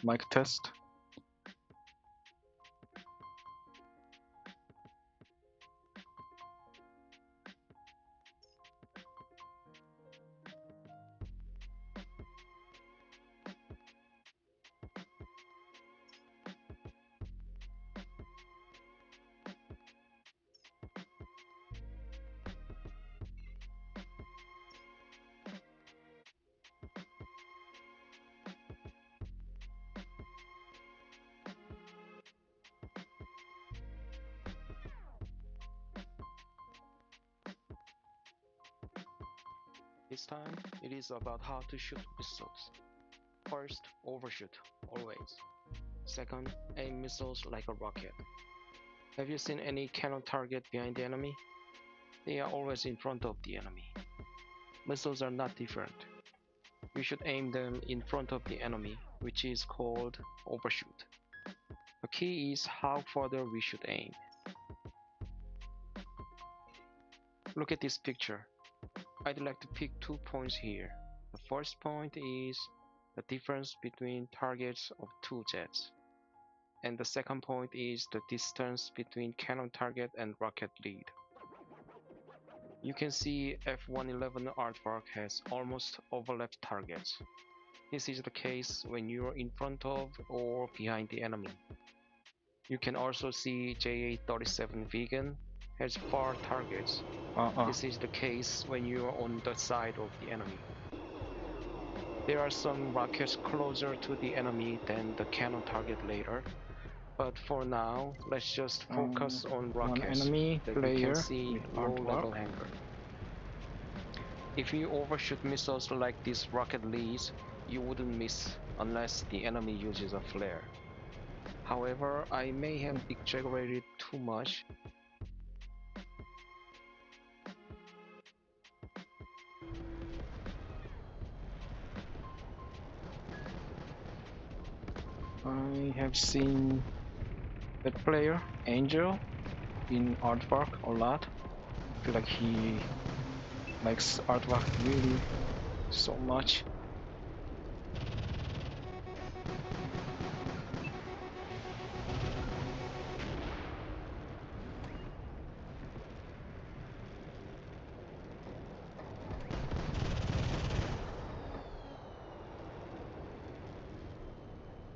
Mic test. This time, it is about how to shoot missiles. First, overshoot, always. Second, aim missiles like a rocket. Have you seen any cannon target behind the enemy? They are always in front of the enemy. Missiles are not different. We should aim them in front of the enemy, which is called overshoot. The key is how further we should aim. Look at this picture. I'd like to pick 2 points here. The first point is the difference between targets of two jets. And the second point is the distance between cannon target and rocket lead. You can see F-111 artwork has almost overlapped targets. This is the case when you are in front of or behind the enemy. You can also see JA-37 Vegan has far targets. This is the case when you are on the side of the enemy. There are some rockets closer to the enemy than the cannon target later, but for now, let's just focus on rockets enemy that you player can see with low level artwork. hangar. If you overshoot missiles like these rocket leads, you wouldn't miss unless the enemy uses a flare. However, I may have exaggerated too much. I have seen that player, Angel, in artwork a lot. I feel like he likes artwork really so much.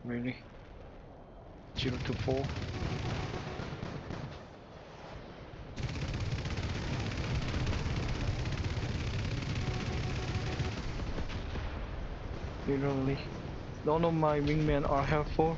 Really? 0 to 4. Literally. None of my wingmen are helpful.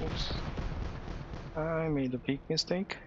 Oops. I made a big mistake.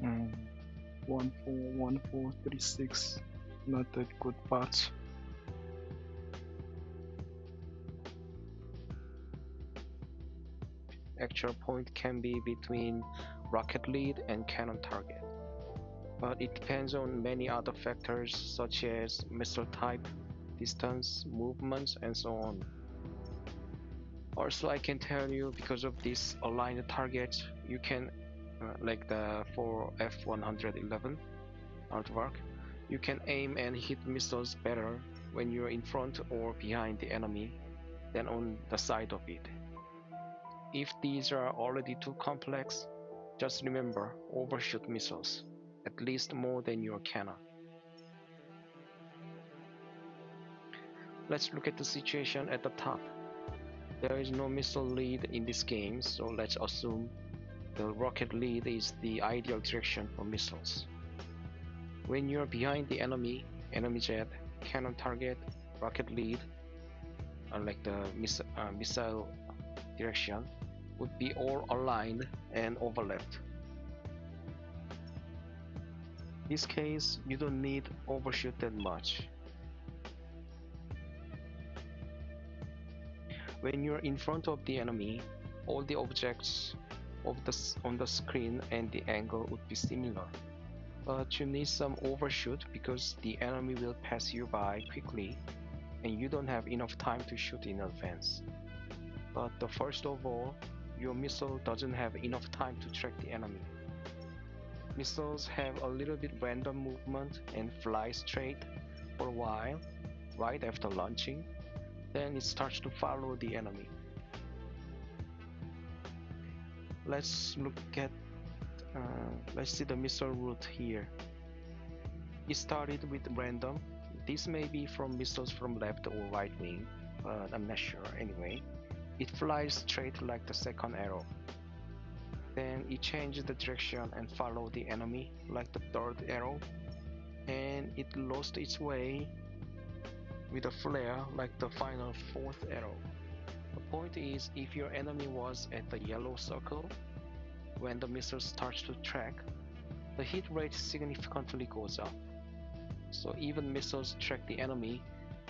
Mm, 141436. Not a good part. Actual point can be between rocket lead and cannon target, but it depends on many other factors such as missile type, distance, movements, and so on. Also, I can tell you because of this aligned targets, you can, like the for F-111 artwork, you can aim and hit missiles better when you're in front or behind the enemy than on the side of it. If these are already too complex, just remember overshoot missiles, at least more than your cannon. Let's look at the situation at the top. There is no missile lead in this game, so let's assume the rocket lead is the ideal direction for missiles. When you're behind the enemy jet, cannon target, rocket lead, like the missile direction, would be all aligned and overlapped. In this case, you don't need overshoot that much. When you're in front of the enemy, all the objects on the screen and the angle would be similar. But you need some overshoot because the enemy will pass you by quickly and you don't have enough time to shoot in advance. But first of all, your missile doesn't have enough time to track the enemy. Missiles have a little bit random movement and fly straight for a while right after launching, then it starts to follow the enemy. Let's see the missile route here. It started with random. This may be from missiles from left or right wing, but I'm not sure anyway. It flies straight like the second arrow. Then it changes the direction and follow the enemy like the third arrow. And it lost its way with a flare like the final fourth arrow. The point is, if your enemy was at the yellow circle, when the missile starts to track, the hit rate significantly goes up. So even missiles track the enemy,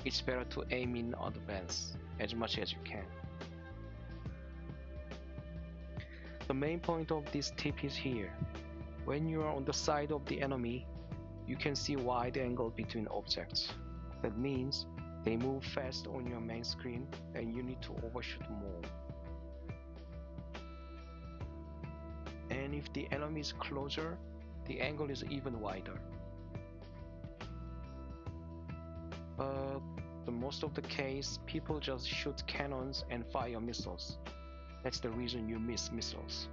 it's better to aim in advance as much as you can. The main point of this tip is here. When you are on the side of the enemy, you can see wide angle between objects. That means they move fast on your main screen and you need to overshoot more. And if the enemy is closer, the angle is even wider. But most of the case, people just shoot cannons and fire missiles. That's the reason you miss missiles.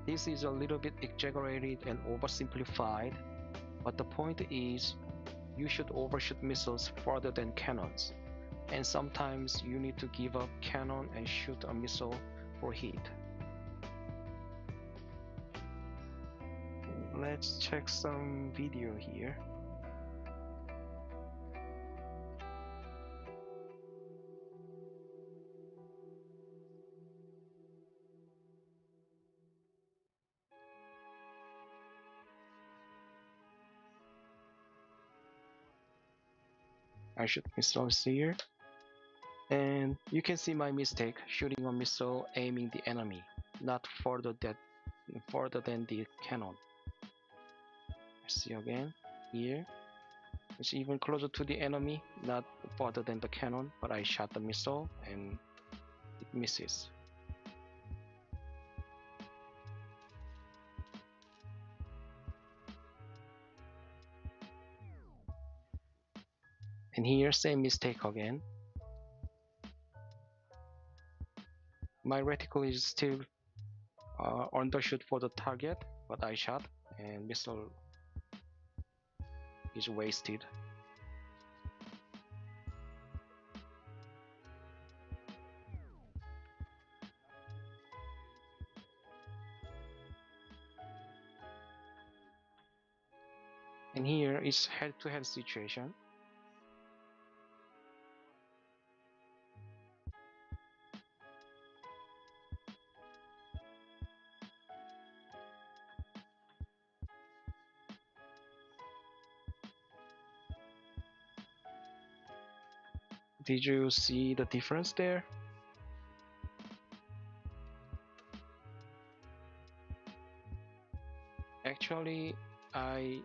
This is a little bit exaggerated and oversimplified, but the point is you should overshoot missiles farther than cannons, and sometimes you need to give up cannon and shoot a missile for hit. Let's check some video here. I shoot missiles here, and you can see my mistake shooting a missile aiming the enemy, not further than the cannon. I see again here. It's even closer to the enemy, not further than the cannon, but I shot the missile and it misses. And here, same mistake again. My reticle is still undershoot for the target, but I shot and missile is wasted. And here is head-to-head situation. Did you see the difference there? Actually, I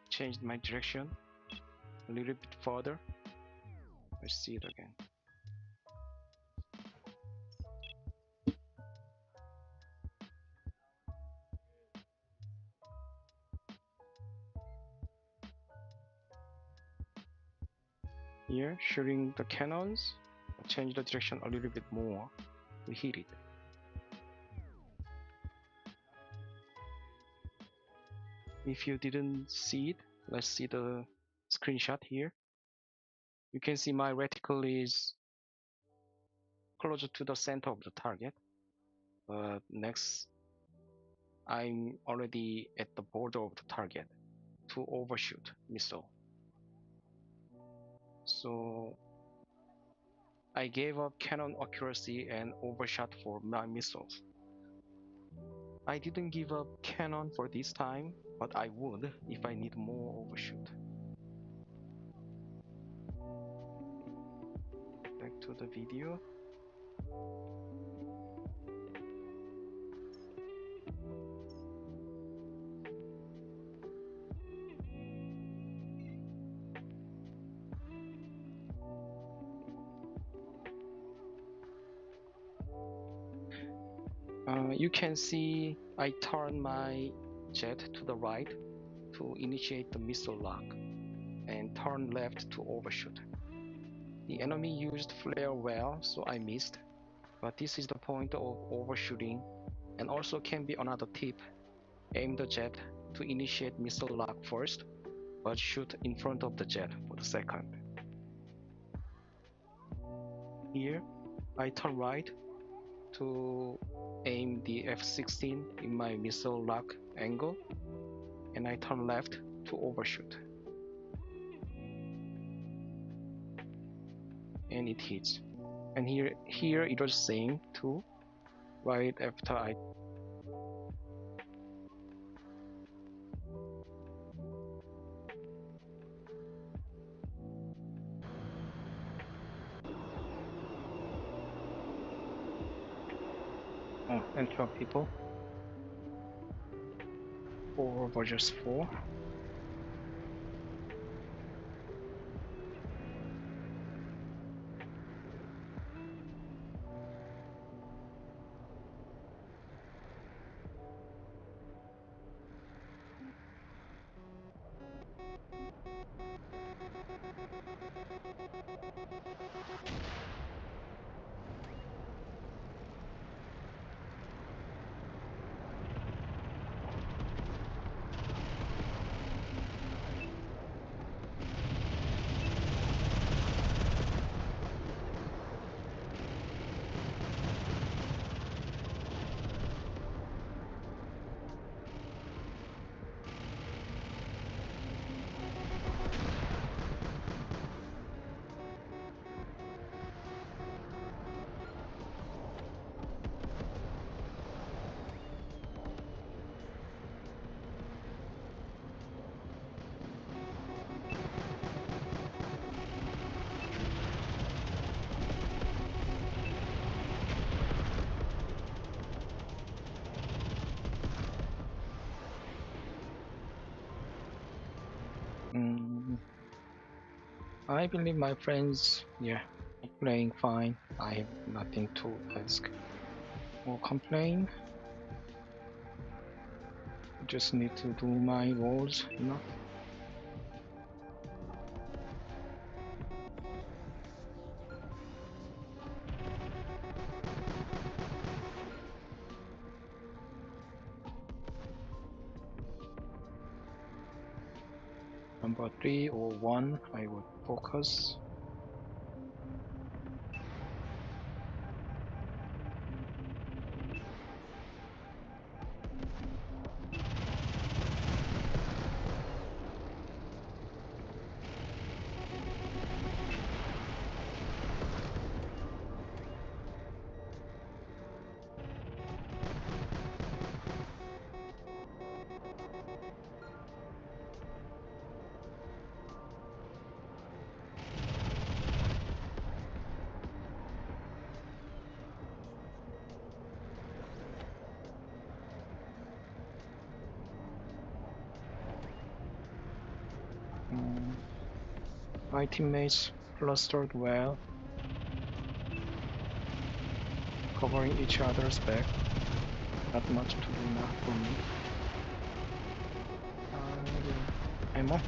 changed my direction a little bit further. Let's see it again. Here, shooting the cannons, I change the direction a little bit more to hit it. If you didn't see it, let's see the screenshot here. You can see my reticle is closer to the center of the target, but next I'm already at the border of the target to overshoot missile. So I gave up cannon accuracy and overshot for my missiles. I didn't give up cannon for this time, but I would if I need more overshoot. Back to the video. You can see I turn my jet to the right to initiate the missile lock and turn left to overshoot. The enemy used flare well, so I missed, but this is the point of overshooting and also can be another tip. Aim the jet to initiate missile lock first, but shoot in front of the jet for the second. Here, I turn right to aim the F-16 in my missile lock angle, and I turn left to overshoot. And it hits. And here it was same too, right after I and 12 people or just 4. I believe my friends, yeah, are playing fine. I have nothing to ask or complain. Just need to do my roles enough. Number 3 or 1, I would focus. Mm, my teammates clustered well, covering each other's back. Not much to do now for me. Ammo.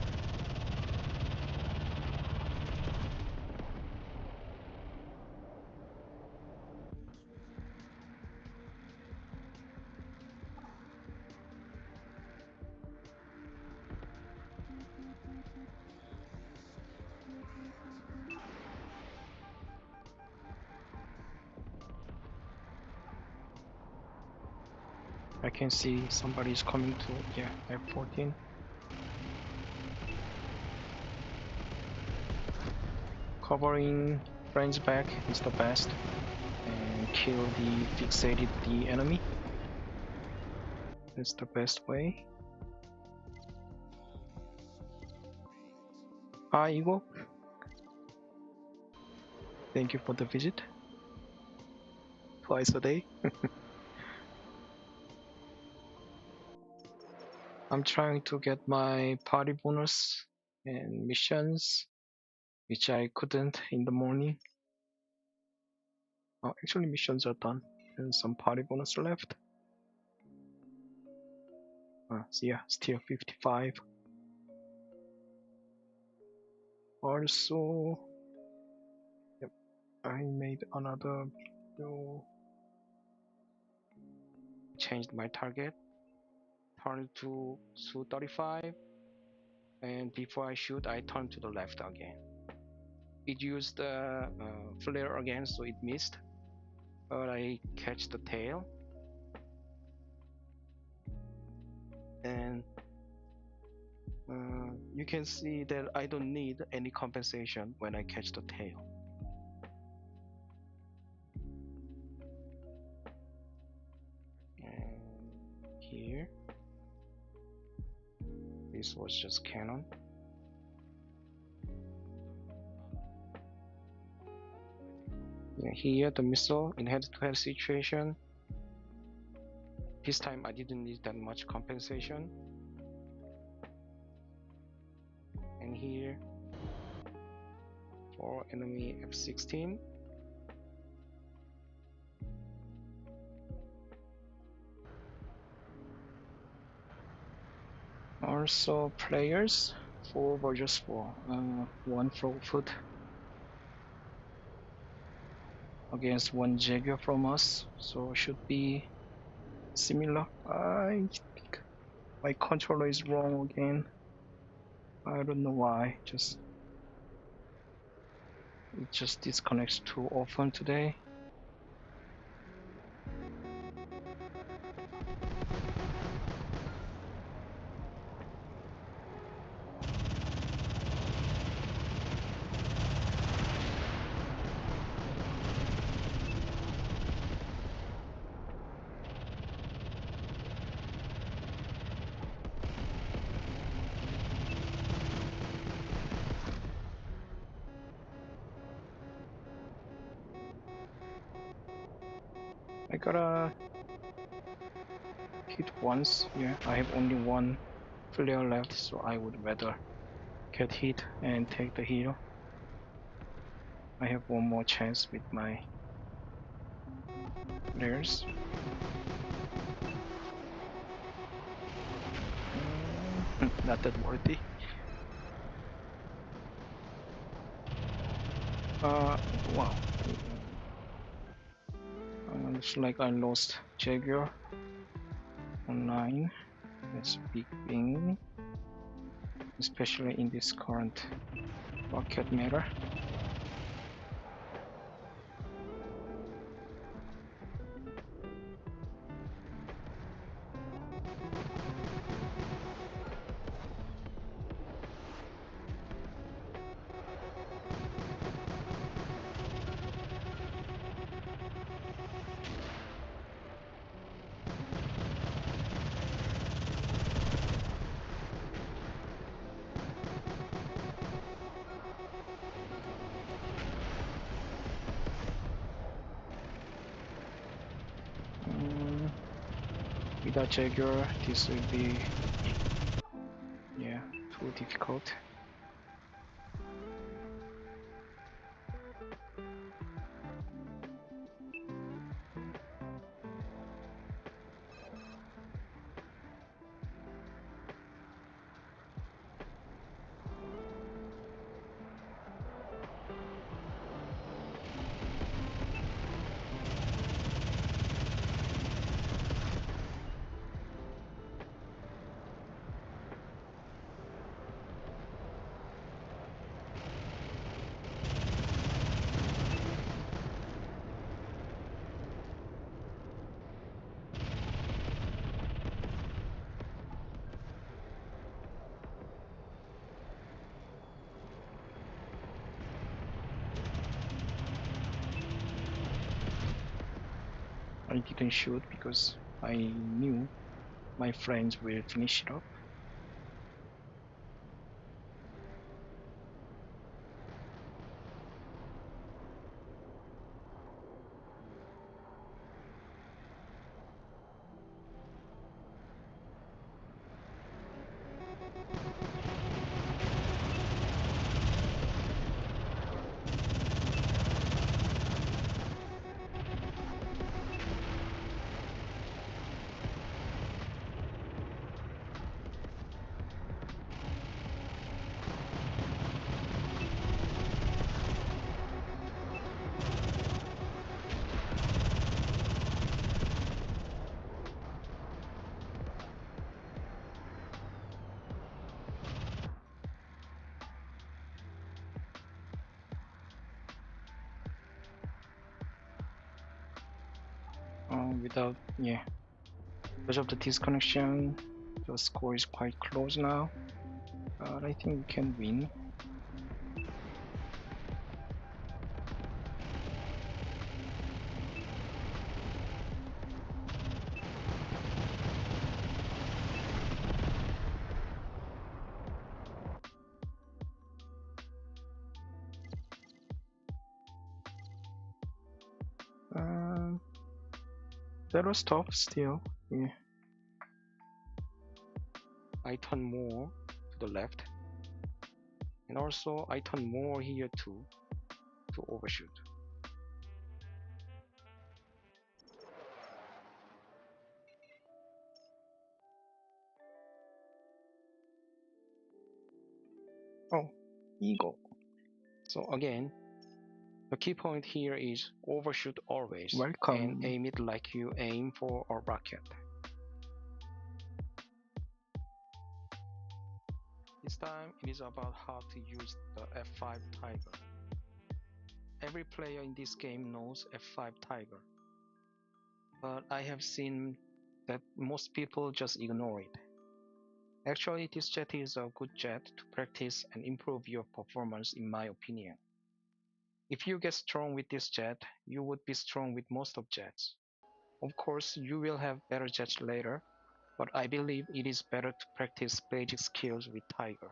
I can see somebody's coming to, yeah, F14. Covering friends back is the best, and kill the fixated the enemy. That's the best way. Hi Eagle, thank you for the visit. Twice a day. I'm trying to get my party bonus and missions, which I couldn't in the morning. Oh, actually missions are done, and some party bonus left. So yeah, still 55. Also, yep, I made another video. Changed my target, turned to Su-35, and before I shoot, I turn to the left again. It used the flare again, so it missed, but I catch the tail, and you can see that I don't need any compensation when I catch the tail. And here, this was just cannon. Yeah, here the missile in head-to-head situation. This time I didn't need that much compensation. And here for enemy F-16. Also players, 4 versus 4, 1 frog foot against 1 Jaguar from us, so should be similar. I think my controller is wrong again. I don't know why, it just disconnects too often today. I gotta hit once. Yeah, I have only 1 flare left, so I would rather get hit and take the hero. I have one more chance with my players. Not that worthy. Wow. Looks like I lost Jaguar online. That's a big thing, especially in this current market matter. Without Jaguar, this will be too difficult. I didn't shoot because I knew my friends will finish it up. Without because of the disconnection, the score is quite close now. But I think we can win. Um, that was tough still. Yeah. I turn more to the left, and also I turn more here too to overshoot. Oh, eagle. So again, the key point here is overshoot always and aim it like you aim for a rocket. This time it is about how to use the F5 Tiger. Every player in this game knows F5 Tiger, but I have seen that most people just ignore it. Actually, this jet is a good jet to practice and improve your performance in my opinion. If you get strong with this jet, you would be strong with most of jets. Of course, you will have better jets later, but I believe it is better to practice basic skills with Tiger.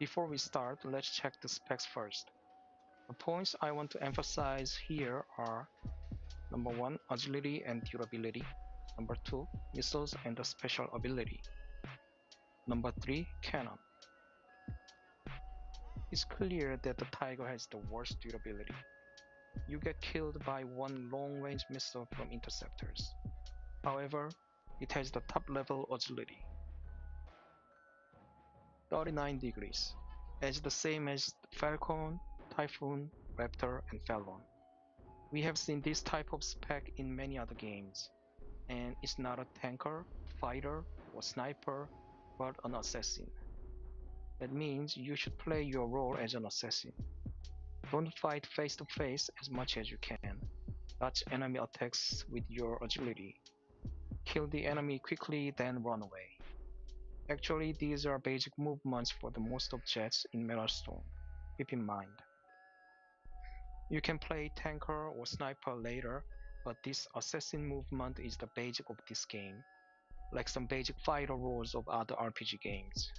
Before we start, let's check the specs first. The points I want to emphasize here are number 1, agility and durability. Number 2, missiles and the special ability. Number 3, cannon. It's clear that the Tiger has the worst durability. You get killed by one long-range missile from interceptors. However, it has the top-level agility, 39 degrees, as the same as Falcon, Typhoon, Raptor, and Falcon. We have seen this type of spec in many other games, and it's not a tanker, fighter, or sniper, but an assassin. That means you should play your role as an assassin. Don't fight face to face as much as you can. Dodge enemy attacks with your agility. Kill the enemy quickly, then run away. Actually, these are basic movements for the most of jets in Metalstorm. Keep in mind. You can play tanker or sniper later, but this assassin movement is the basic of this game, like some basic fighter roles of other RPG games.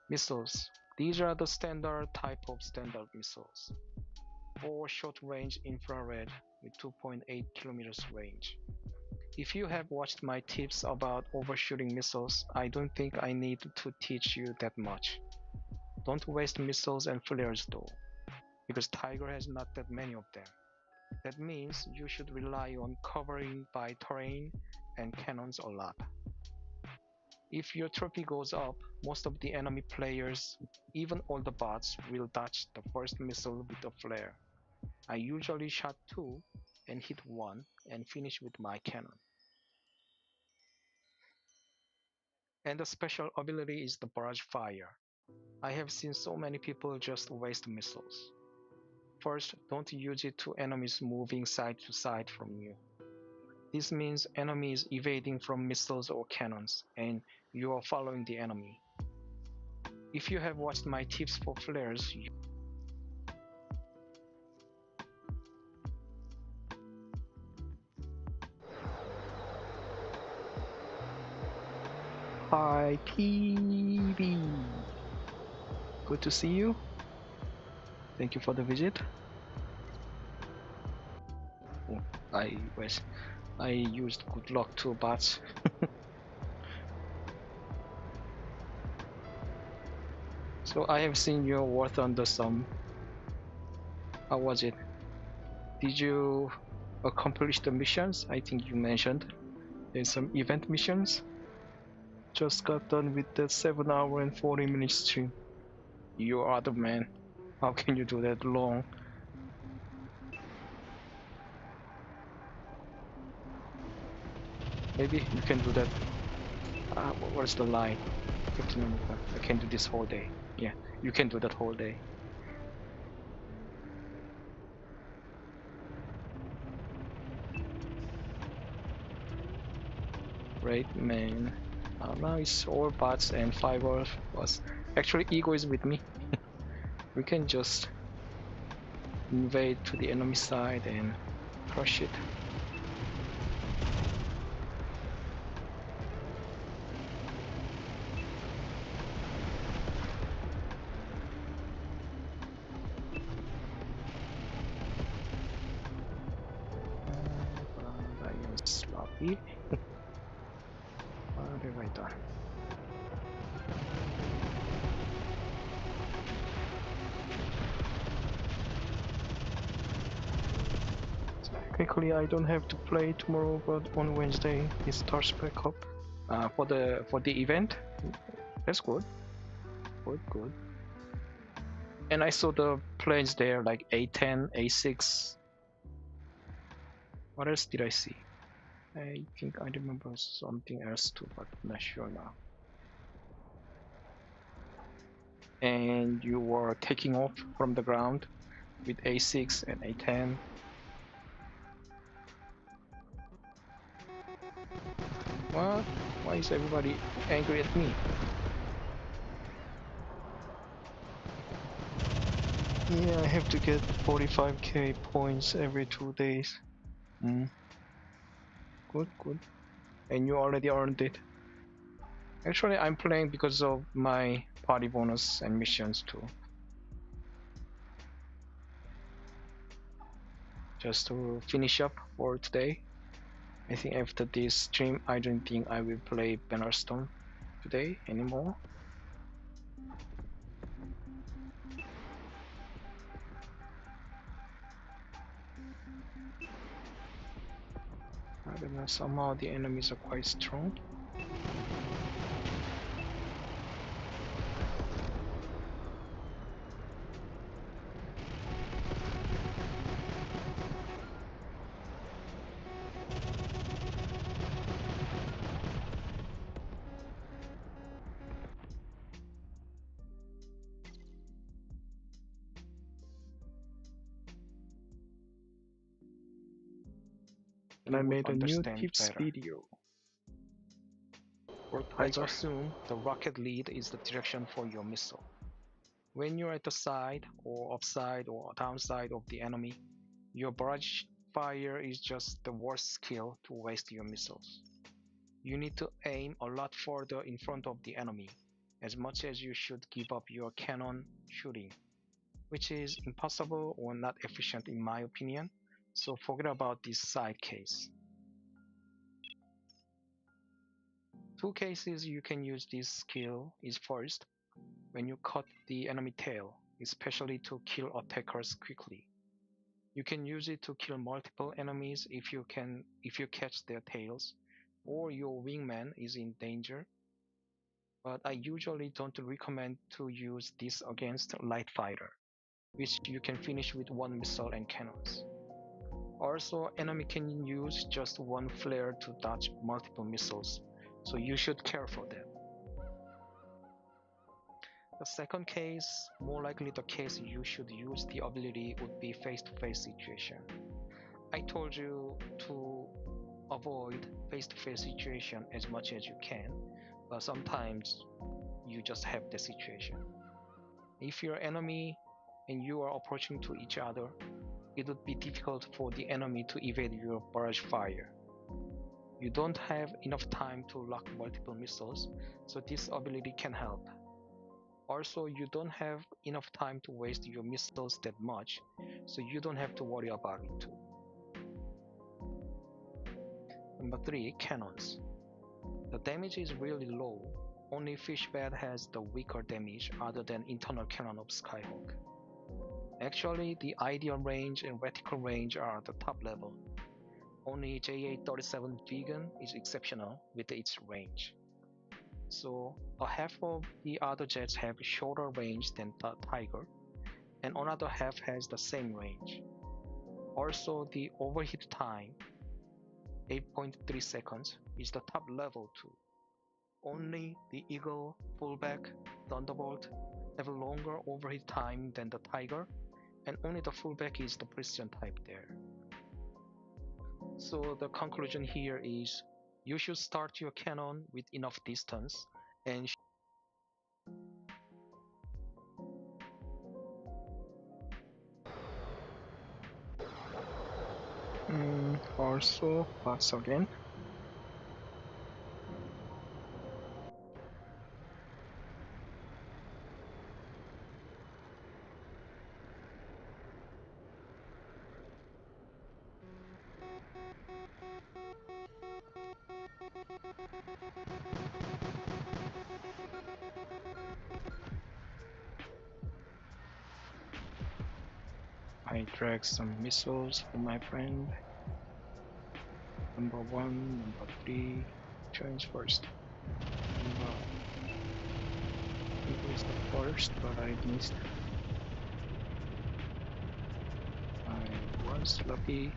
Missiles. These are the standard type of standard missiles. 4 short-range infrared with 2.8 kilometers range. If you have watched my tips about overshooting missiles, I don't think I need to teach you that much. Don't waste missiles and flares though, because Tiger has not that many of them. That means you should rely on covering by terrain and cannons a lot. If your trophy goes up, most of the enemy players, even all the bots, will dodge the first missile with a flare. I usually shot 2 and hit 1 and finish with my cannon. And the special ability is the barrage fire. I have seen so many people just waste missiles. First, don't use it to enemies moving side to side from you. This means enemies evading from missiles or cannons, and you are following the enemy. If you have watched my tips for flares, Hi TV! Good to see you. Thank you for the visit. Oh, I used good luck to bots. So I have seen your work under some. How was it? Did you accomplish the missions? I think you mentioned there's some event missions. Just got done with the 7 hour and 40 minute stream. You are the man. How can you do that long? Maybe you can do that. What's the line? 15 minutes. I can do this whole day. Yeah, you can do that whole day. Great man. Now it's all bots and 5 hours plus. Actually, Ego is with me. We can just invade to the enemy side and crush it. Sloppy. What have I done? Technically, I don't have to play tomorrow, but on Wednesday it starts back up. For the event, that's good. Good. And I saw the planes there, like A10, A6. What else did I see? I think I remember something else too, but I'm not sure now. And you were taking off from the ground with A6 and A10. What? Why is everybody angry at me? Yeah, I have to get 45k points every 2 days. Good. And you already earned it. Actually, I'm playing because of my party bonus and missions too. Just to finish up for today. I think after this stream, I don't think I will play Metalstorm today anymore. But somehow the enemies are quite strong. And I You would made a new understand tips better. video for Let's Tiger. assume the rocket lead is the direction for your missile. When you're at the side or upside or downside of the enemy, your barrage fire is just the worst skill to waste your missiles. You need to aim a lot further in front of the enemy, as much as you should give up your cannon shooting, which is impossible or not efficient in my opinion, so forget about this side case. Two cases you can use this skill is first, when you cut the enemy tail, especially to kill attackers quickly. You can use it to kill multiple enemies if you catch their tails, or your wingman is in danger, but I usually don't recommend to use this against light fighter, which you can finish with one missile and cannons. Also, enemy can use just one flare to dodge multiple missiles, so you should care for that. The second case, more likely the case you should use the ability, would be face-to-face situation. I told you to avoid face-to-face situation as much as you can, but sometimes you just have the situation. If you're enemy and you are approaching to each other, it would be difficult for the enemy to evade your barrage fire. You don't have enough time to lock multiple missiles, so this ability can help. Also, you don't have enough time to waste your missiles that much, so you don't have to worry about it too. Number 3, cannons. The damage is really low, only Fishbat has the weaker damage other than internal cannon of Skyhawk. Actually, the ideal range and reticle range are the top level. Only JA-37 Vegan is exceptional with its range. So, a half of the other jets have shorter range than the Tiger, and another half has the same range. Also, the overheat time, 8.3 seconds, is the top level too. Only the Eagle, Fullback, Thunderbolt have a longer overheat time than the Tiger, and only the Fullback is the precision type there. So the conclusion here is you should start your cannon with enough distance and Also, once again, I drag some missiles for my friend. Number 1, number 3, choice first. Number it was the first, but I missed. I was lucky.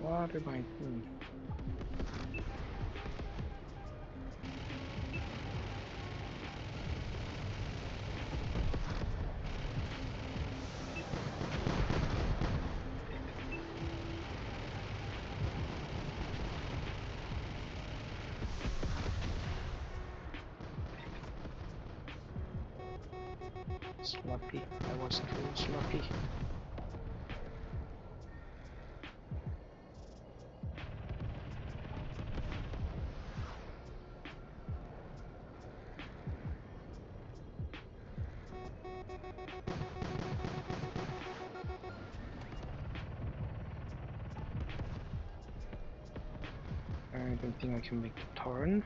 What am I doing? Sloppy. I was too sloppy. I don't think I can make the turn.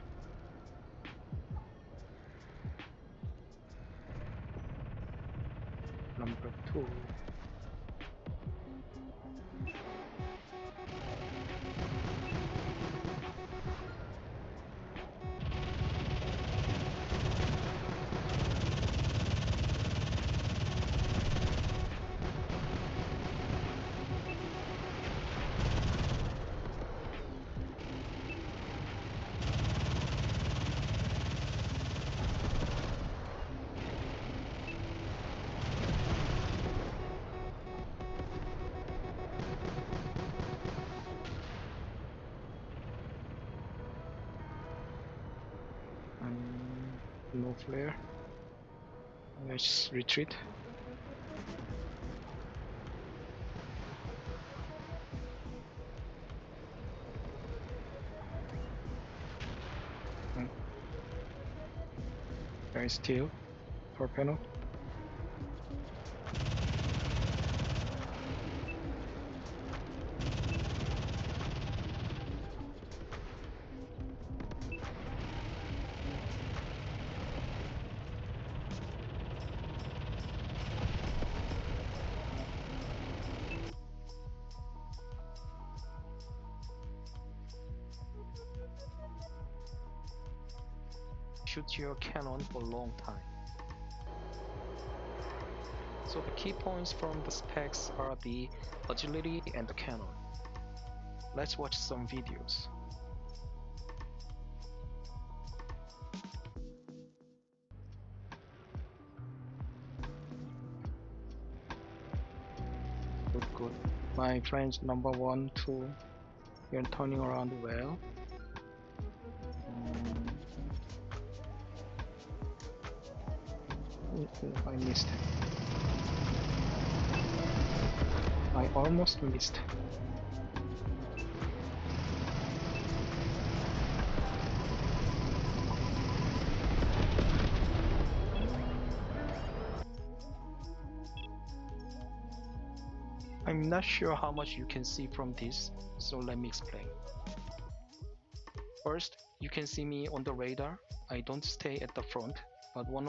2. No flare. Let's retreat. There is still power panel. Shoot your cannon for a long time. So the key points from the specs are the agility and the cannon. Let's watch some videos. Good. My friends number 1, 2, you're turning around well. I missed. I almost missed. I'm not sure how much you can see from this, so let me explain. First, you can see me on the radar. I don't stay at the front, but one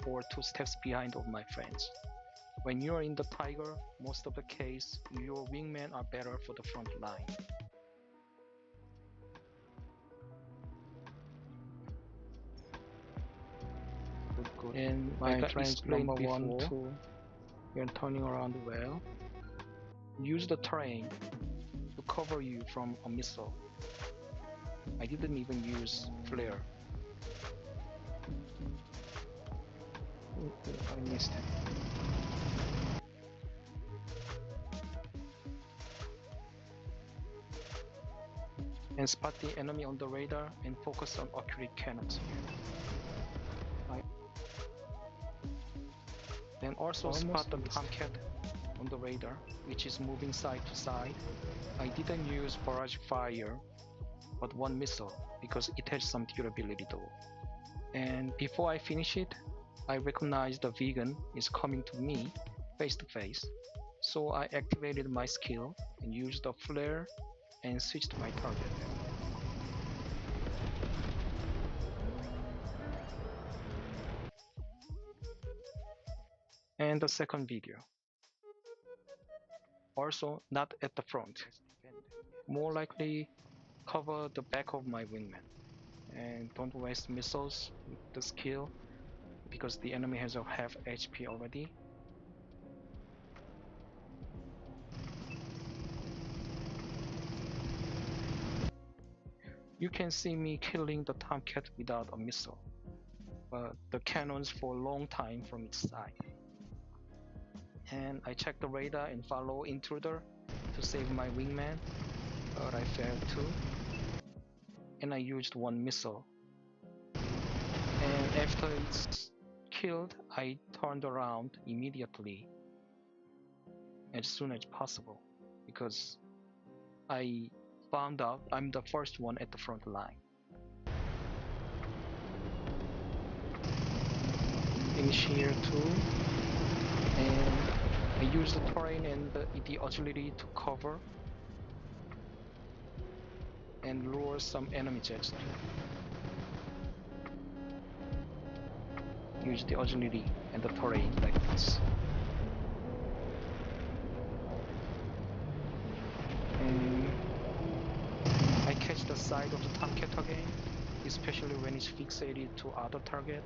or two steps behind of my friends. When you are in the Tiger, most of the case, your wingmen are better for the front line. Good. And my friends number 1, 2, you're turning around well. Use the terrain to cover you from a missile. I didn't even use flare. I missed. And spot the enemy on the radar and focus on accurate cannons here. Then also spot the Tomcat on the radar, which is moving side to side. I didn't use barrage fire, but one missile, because it has some durability though. And before I finish it, I recognized the vegan is coming to me face to face. So I activated my skill and used the flare and switched my target. And the second video. Also not at the front. More likely cover the back of my wingman. And don't waste missiles with the skill because the enemy has a half HP already. You can see me killing the Tomcat without a missile, but the cannons for a long time from its side. And I check the radar and follow intruder to save my wingman, but I failed too. And I used one missile. And after it's killed, I turned around immediately as soon as possible because I found out I'm the first one at the front line. Finish here too, and I use the terrain and the agility to cover and lure some enemy jets too. Use the agility and the terrain like this. side of the target again, especially when it's fixated to other target.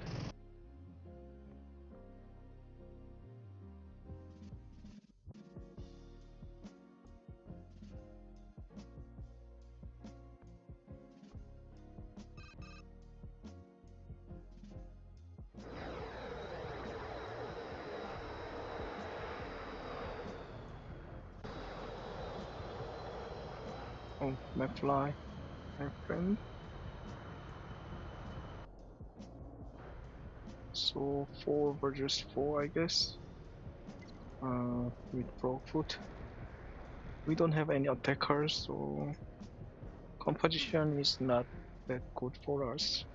Oh, McFly, my friend. So 4 versus 4, I guess. With Frogfoot. We don't have any attackers, so composition is not that good for us.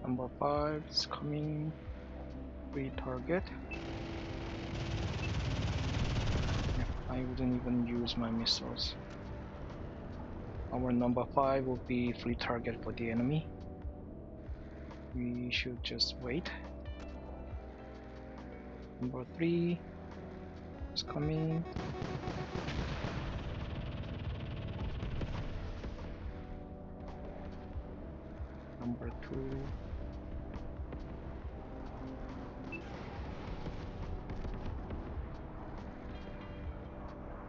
Number 5 is coming. Free target. Yeah, I wouldn't even use my missiles. Our number 5 will be free target for the enemy. We should just wait. Number 3 is coming. Number 2.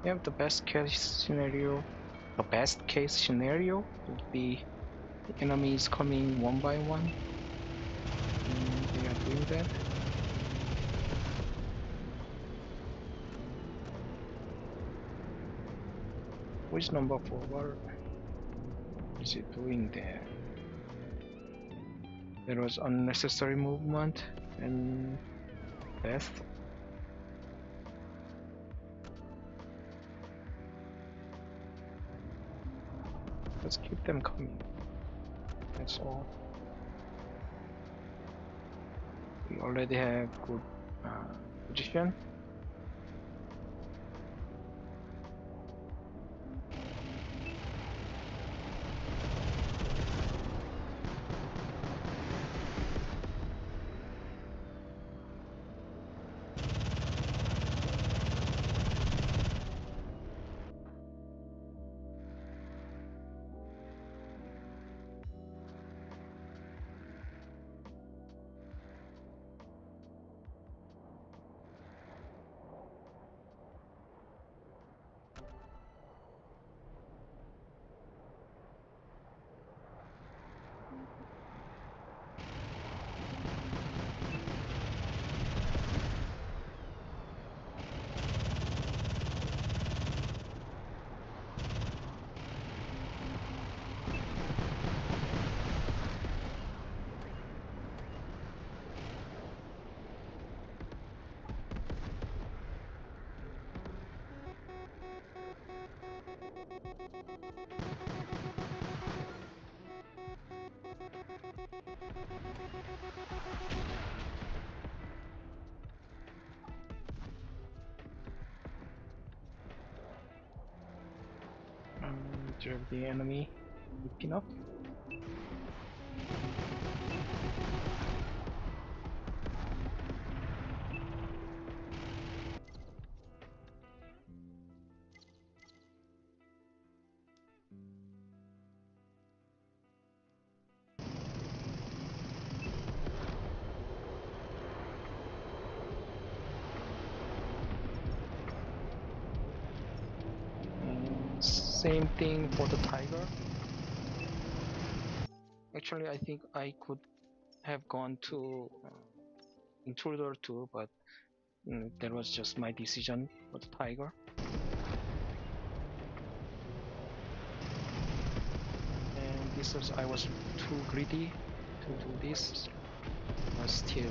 Yeah, the best case scenario would be the enemies coming one by one, and they are doing that. Which number 4? What is it doing there? There was unnecessary movement and death. Let's keep them coming. That's all. We already have good position. Observe the enemy looking up. And same thing for the tiger. Actually, I think I could have gone to intruder too, but that was just my decision for the tiger. This was I was too greedy to do this, but still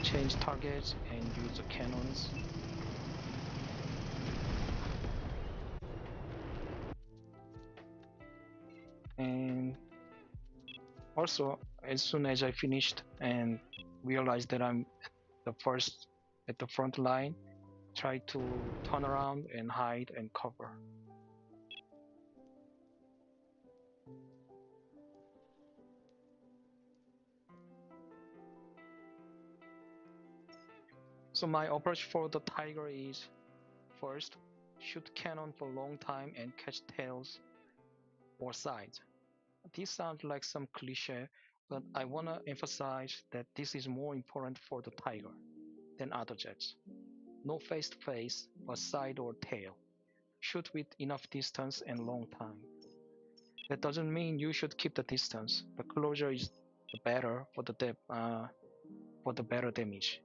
change targets and use the cannons. And also, as soon as I finished and realized that I'm the first at the front line, try to turn around and hide and cover. So my approach for the tiger is first, shoot cannon for a long time and catch tails or sides. This sounds like some cliche, but I want to emphasize that this is more important for the tiger than other jets. No face to face, but side or tail. Shoot with enough distance and long time. That doesn't mean you should keep the distance. The closer is the better for the better damage.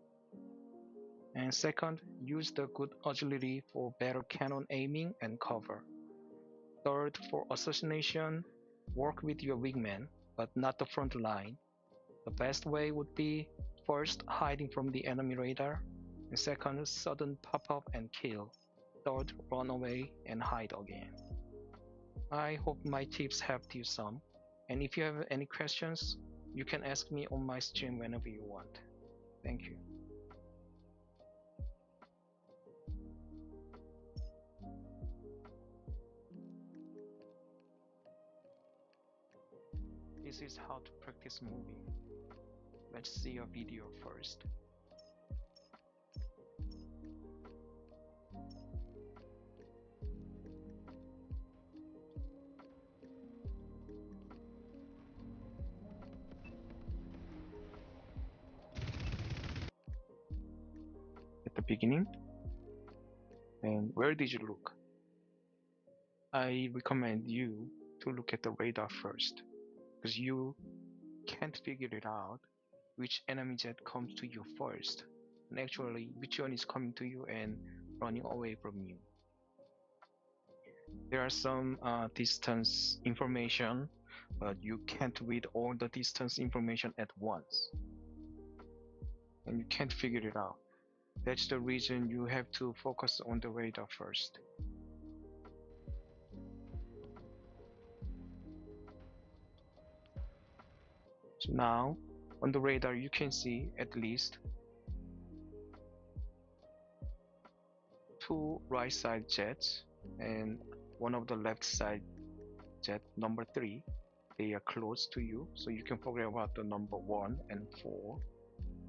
And second, use the good agility for better cannon aiming and cover. Third, for assassination, work with your wingman, but not the front line. The best way would be first hiding from the enemy radar, and second, sudden pop up and kill. Third, run away and hide again. I hope my tips helped you some. And if you have any questions, you can ask me on my stream whenever you want. Thank you. This is how to practice moving. Let's see a video first. At the beginning, and where did you look? I recommend you to look at the radar first, because you can't figure it out which enemy jet comes to you first, and actually which one is coming to you and running away from you. There are some distance information, but you can't read all the distance information at once, and you can't figure it out. That's the reason you have to focus on the radar first. So now, on the radar you can see at least two right side jets and one of the left side jet, number 3. They are close to you, so you can forget about the number 1 and 4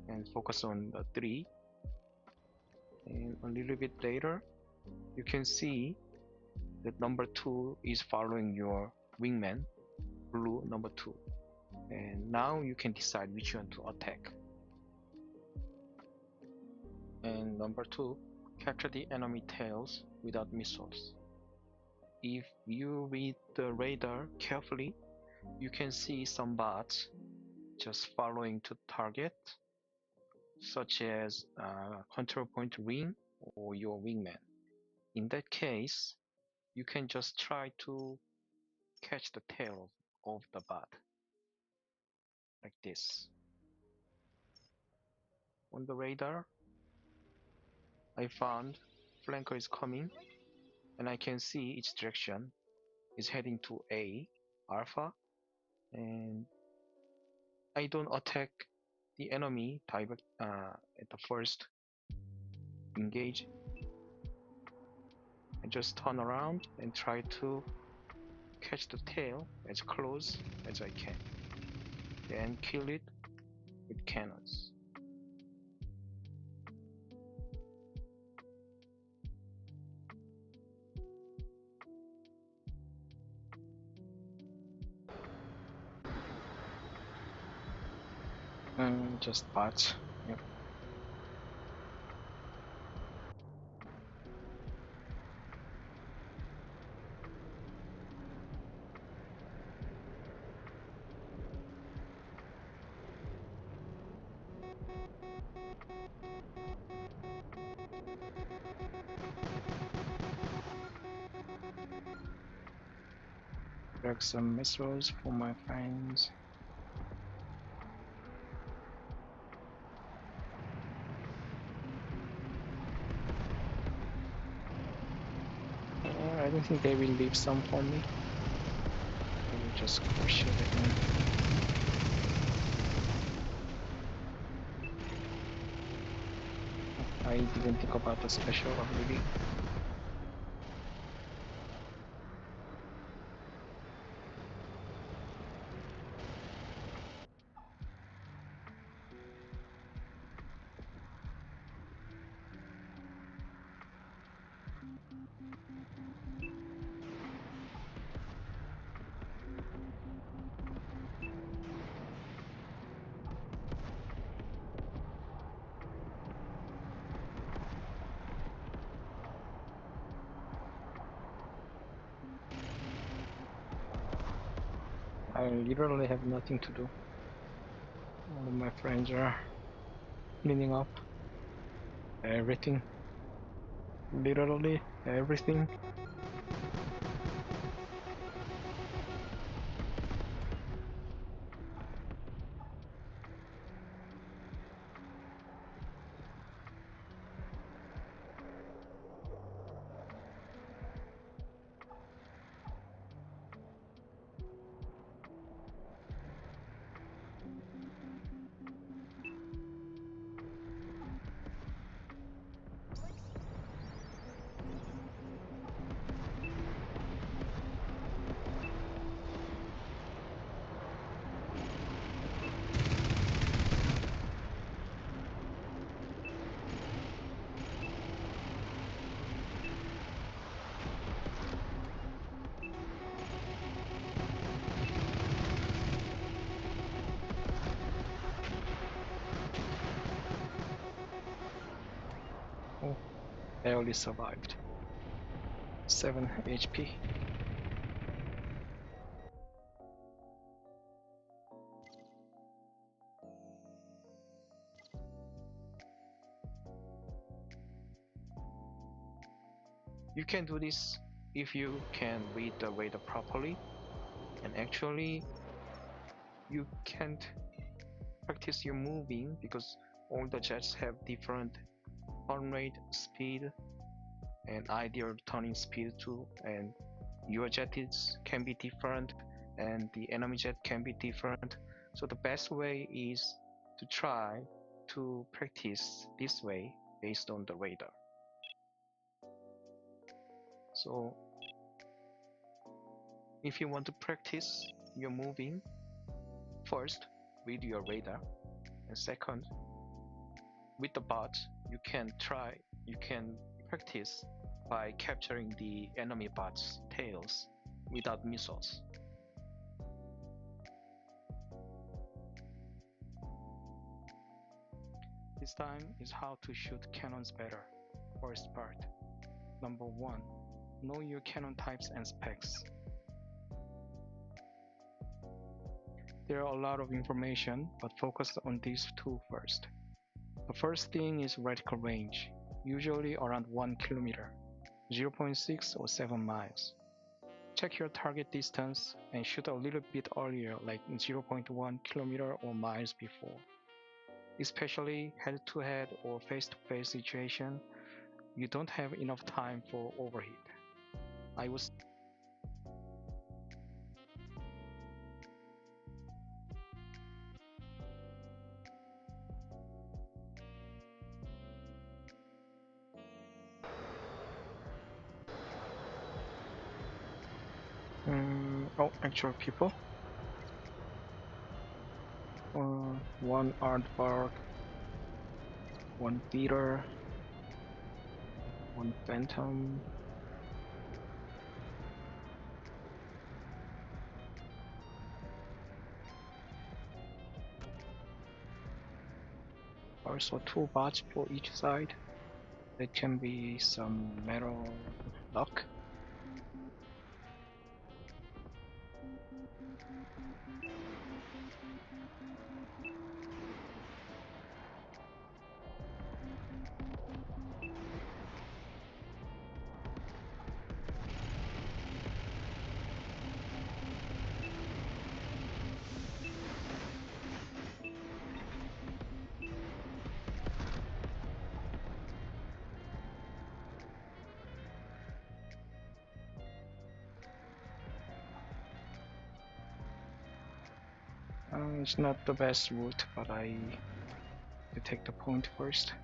and focus on the 3. And a little bit later, you can see that number 2 is following your wingman, blue number 2. And now you can decide which one to attack. And number 2, capture the enemy tails without missiles. If you read the radar carefully, you can see some bots just following to target, such as control point ring or your wingman. In that case, you can just try to catch the tail of the bot, like this. On the radar, I found flanker is coming, and I can see its direction is heading to A, Alpha, and I don't attack the enemy direct at the first engage. I just turn around and try to catch the tail as close as I can, then kill it with cannons. Just bots. Yep. Grab some missiles for my friends. I don't think they will leave some for me. I will just crush everything. I didn't think about the special ability. I literally have nothing to do. All of my friends are cleaning up everything. Literally everything. Oh, barely survived. 7 HP. You can do this if you can read the radar properly, and actually you can't practice your moving because all the jets have different turn rate, speed, and ideal turning speed too, and your jet can be different and the enemy jet can be different. So the best way is to try to practice this way based on the radar. So if you want to practice your moving, first read your radar, and second, with the bot you can practice by capturing the enemy bot's tails without missiles. This time is how to shoot cannons better. First part. Number 1. Know your cannon types and specs. There are a lot of information, but focus on these two first. The first thing is reticle range, usually around 1 kilometer, 0.6 or 7 miles. Check your target distance and shoot a little bit earlier, like 0.1 kilometer or miles before. Especially head-to-head or face-to-face situation, you don't have enough time for overheat. I was oh, actual people. One aardvark, one beater, one phantom. Also two bots for each side. That can be some metal luck. It's not the best route, but I to take the point first.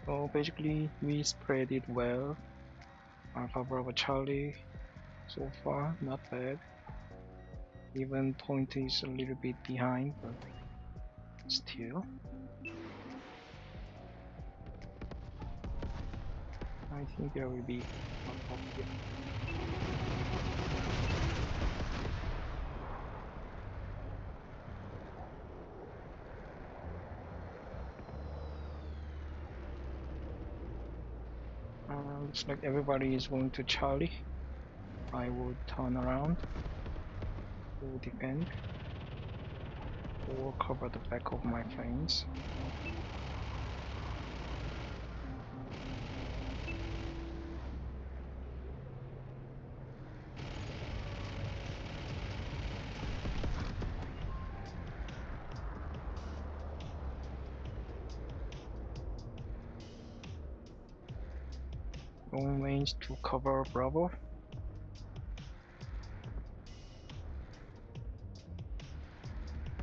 So basically, we spread it well. Alpha Bravo Charlie, so far not bad. Even point is a little bit behind, but still, I think there will be one more here. Looks like everybody is going to Charlie. I would turn around to defend or cover the back of my flames. Long range to cover Bravo.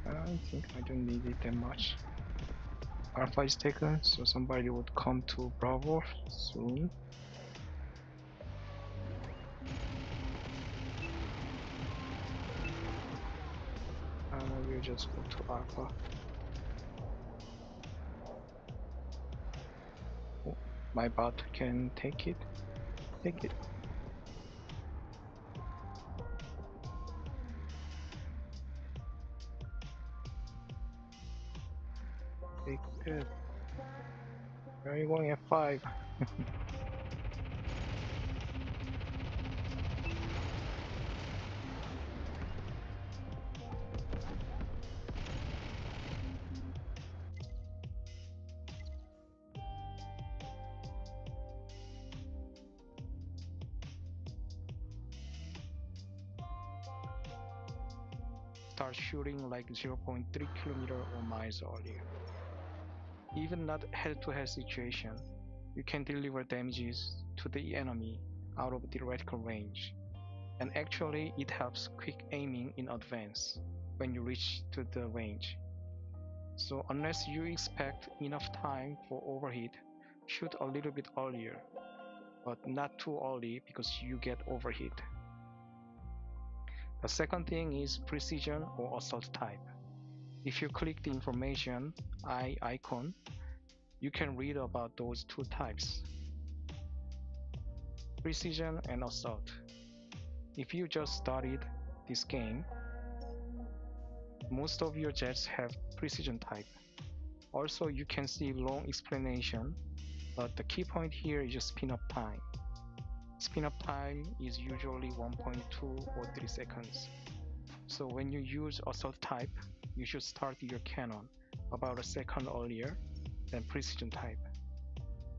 I think I don't need it that much. Alpha is taken, so somebody would come to Bravo soon. We'll just go to Alpha. Oh, my bot can take it. Take it. Take it. Where are you going at 5? Start shooting like 0.3 kilometer or miles earlier. Even not head-to-head situation, you can deliver damages to the enemy out of theoretical range. And actually it helps quick aiming in advance when you reach to the range. So unless you expect enough time for overheat, shoot a little bit earlier, but not too early because you get overheat. The second thing is precision or assault type. If you click the information eye icon, you can read about those two types, precision and assault. If you just started this game, most of your jets have precision type. Also, you can see long explanation, but the key point here is just spin up time. Spin up time is usually 1.2 or 3 seconds. So when you use assault type, you should start your cannon about a second earlier than precision type.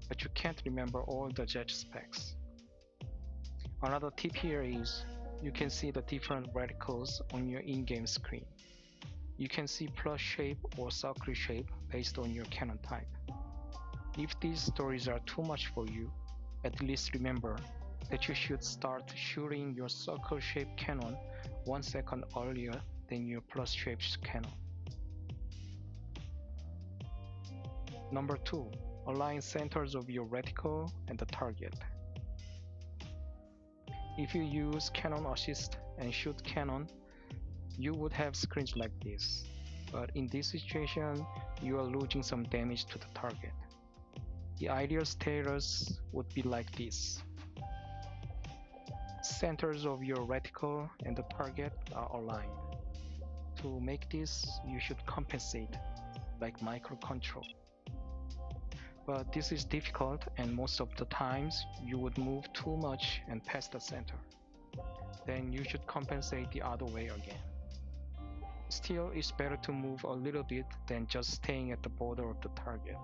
But you can't remember all the jet specs. Another tip here is you can see the different reticles on your in-game screen. You can see plus shape or circle shape based on your cannon type. If these stories are too much for you, at least remember that you should start shooting your circle-shaped cannon 1 second earlier than your plus-shaped cannon. Number 2. Align centers of your reticle and the target. If you use cannon assist and shoot cannon, you would have screens like this. But in this situation, you are losing some damage to the target. The ideal status would be like this. Centers of your reticle and the target are aligned. To make this, you should compensate, like microcontrol. But this is difficult, and most of the times you would move too much and pass the center. then you should compensate the other way again. Still, it's better to move a little bit than just staying at the border of the target.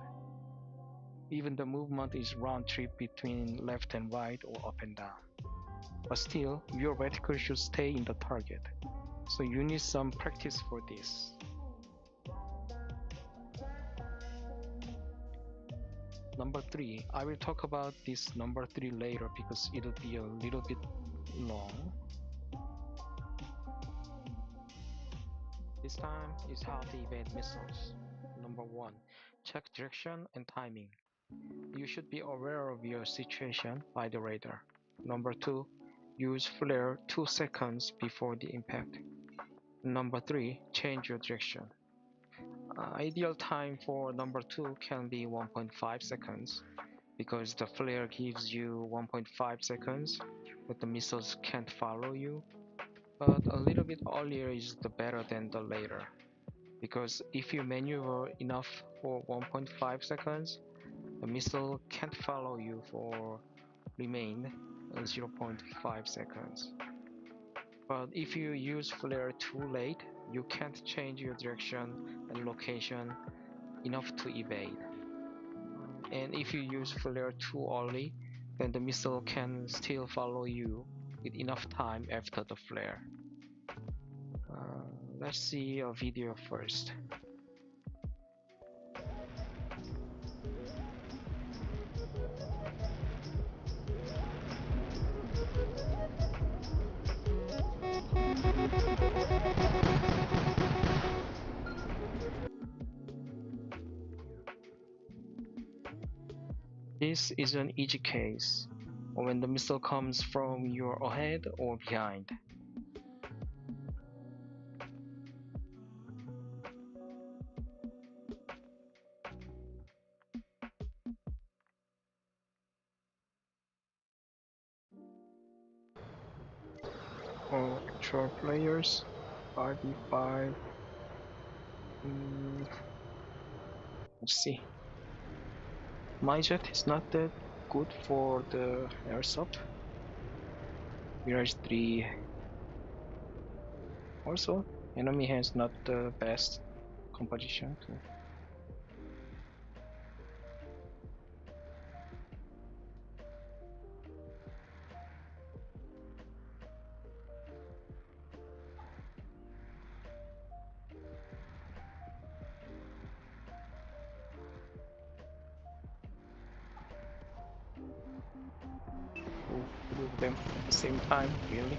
Even the movement is round trip between left and right or up and down. But still, your reticle should stay in the target, so you need some practice for this. Number 3, I will talk about this number 3 later because it'll be a little bit long. This time is how to evade missiles. Number 1, check direction and timing. You should be aware of your situation by the radar. Number 2, use flare 2 seconds before the impact. Number 3, change your direction. Ideal time for number 2 can be 1.5 seconds because the flare gives you 1.5 seconds, but the missiles can't follow you. But a little bit earlier is the better than the later, because if you maneuver enough for 1.5 seconds, the missile can't follow you for remain 0.5 seconds. But if you use flare too late, you can't change your direction and location enough to evade. And if you use flare too early, then the missile can still follow you with enough time after the flare. Let's see a video first. This is an easy case when the missile comes from your ahead or behind. For actual players, 5v5. Let's see. My jet is not that good for the airsoft. Mirage 3 also, enemy has not the best composition too. Two of them at the same time, really?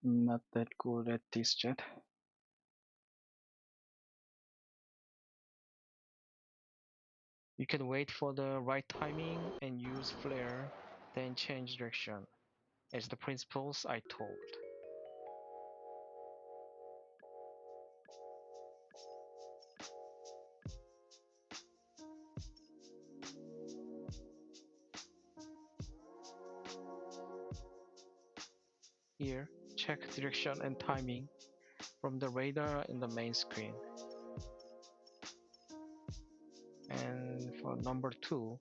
Not that good at this jet. You can wait for the right timing and use flare, then change direction, as the principles I told. Here, check direction and timing from the radar in the main screen. And for number 2,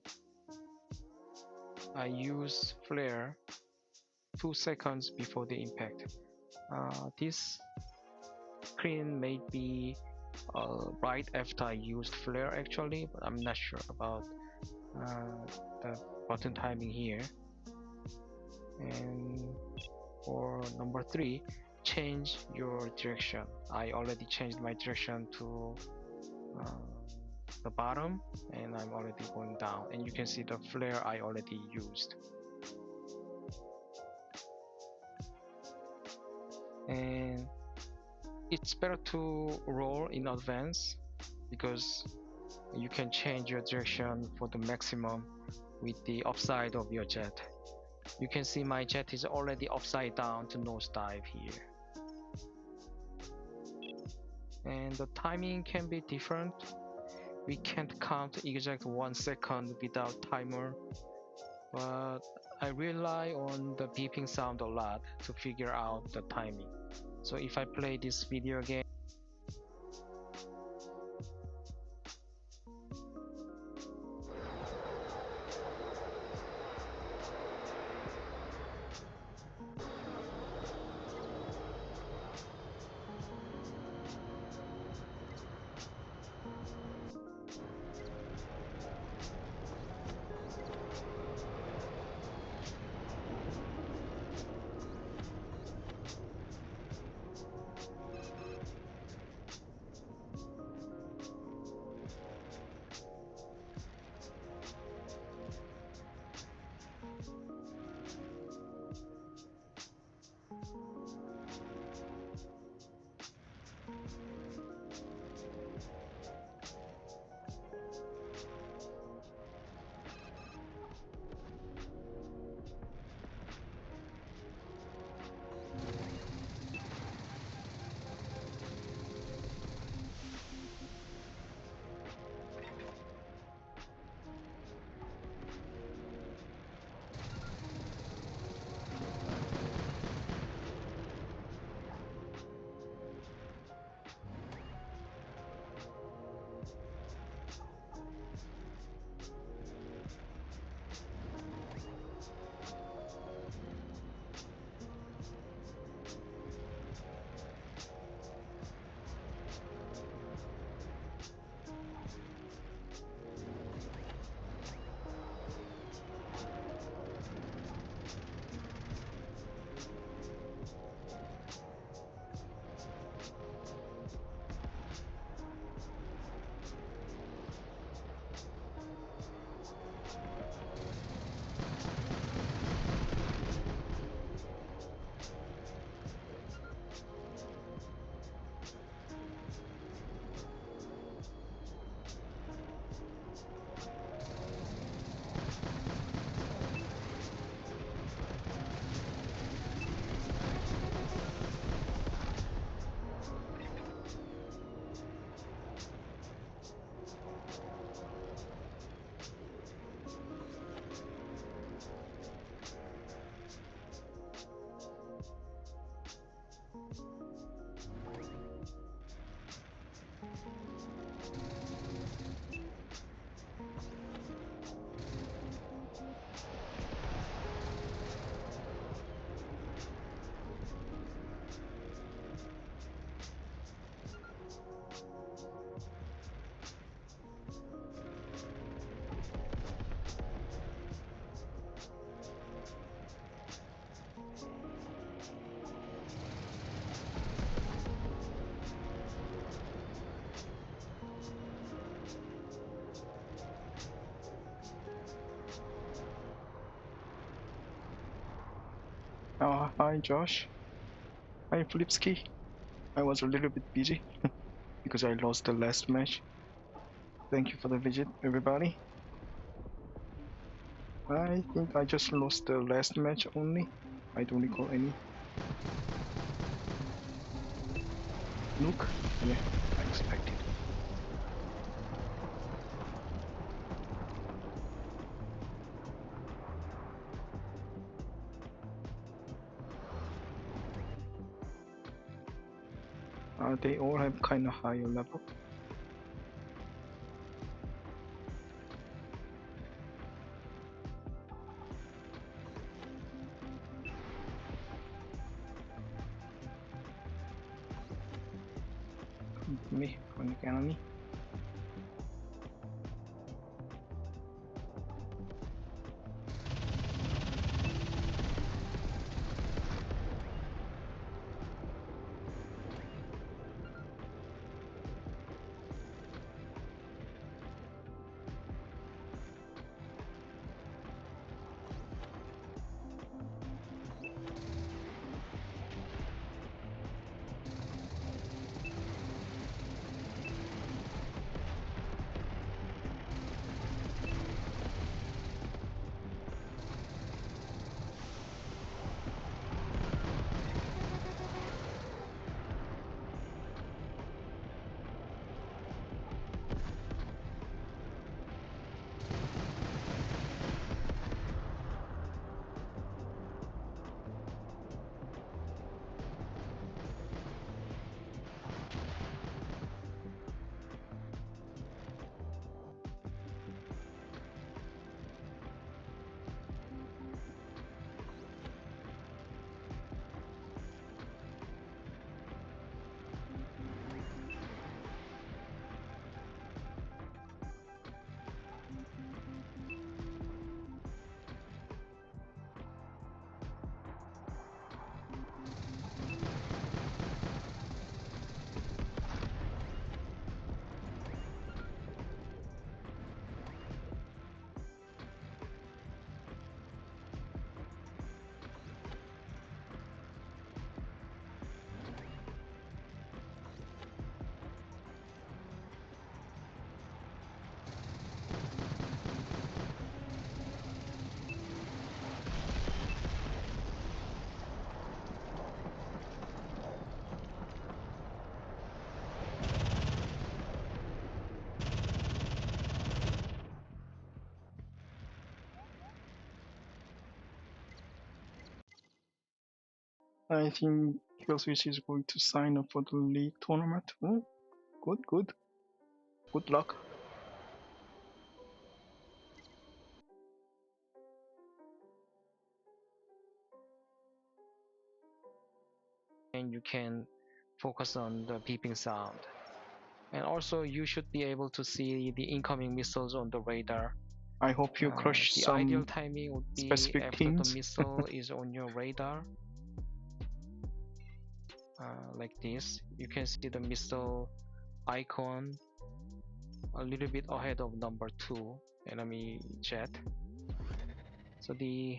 I use flare 2 seconds before the impact. This screen may be right after I used flare actually, but I'm not sure about the button timing here. And for number 3, change your direction. I already changed my direction to the bottom, and I'm already going down, and you can see the flare I already used. And it's better to roll in advance because you can change your direction for the maximum with the upside of your jet. You can see my jet is already upside down to nosedive here. And the timing can be different. We can't count exact 1 second without timer, but I rely on the beeping sound a lot to figure out the timing. So if I play this video again, Hi Josh. Hi, Flipski. I was a little bit busy because I lost the last match. Thank you for the visit, everybody. I think I just lost the last match only. I don't recall any. Nuke? Yeah, I expected. They all have kind of higher level. Me, chronic enemy. I think Killswitch is going to sign up for the league tournament. Oh, good, good. Good luck. And you can focus on the beeping sound. And also you should be able to see the incoming missiles on the radar. I hope you crush The ideal some timing would be specific after the teams. missile is on your radar. Like this, you can see the missile icon a little bit ahead of number 2 enemy jet. So the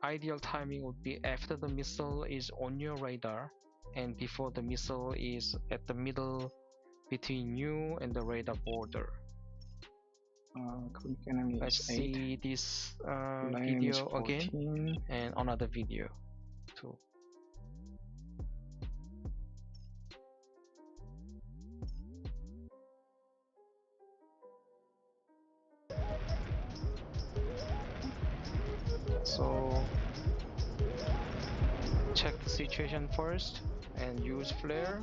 ideal timing would be after the missile is on your radar and before the missile is at the middle between you and the radar border. Chronic enemy Let's is 8. see this Flame is video again 14. and another video too. So check the situation first and use flare.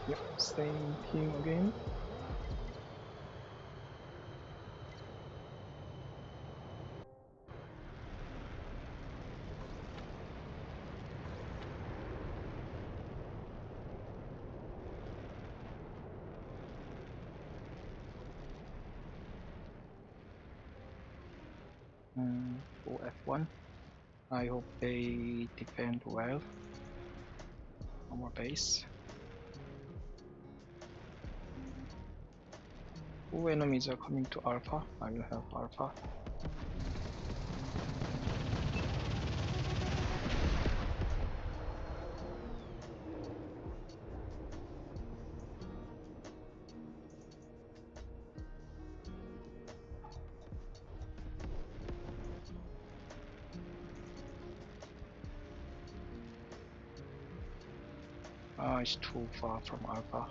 Yep, same team again. for F1. I hope they defend well our base. Two enemies are coming to Alpha. I will help Alpha. It's too far from Alpha.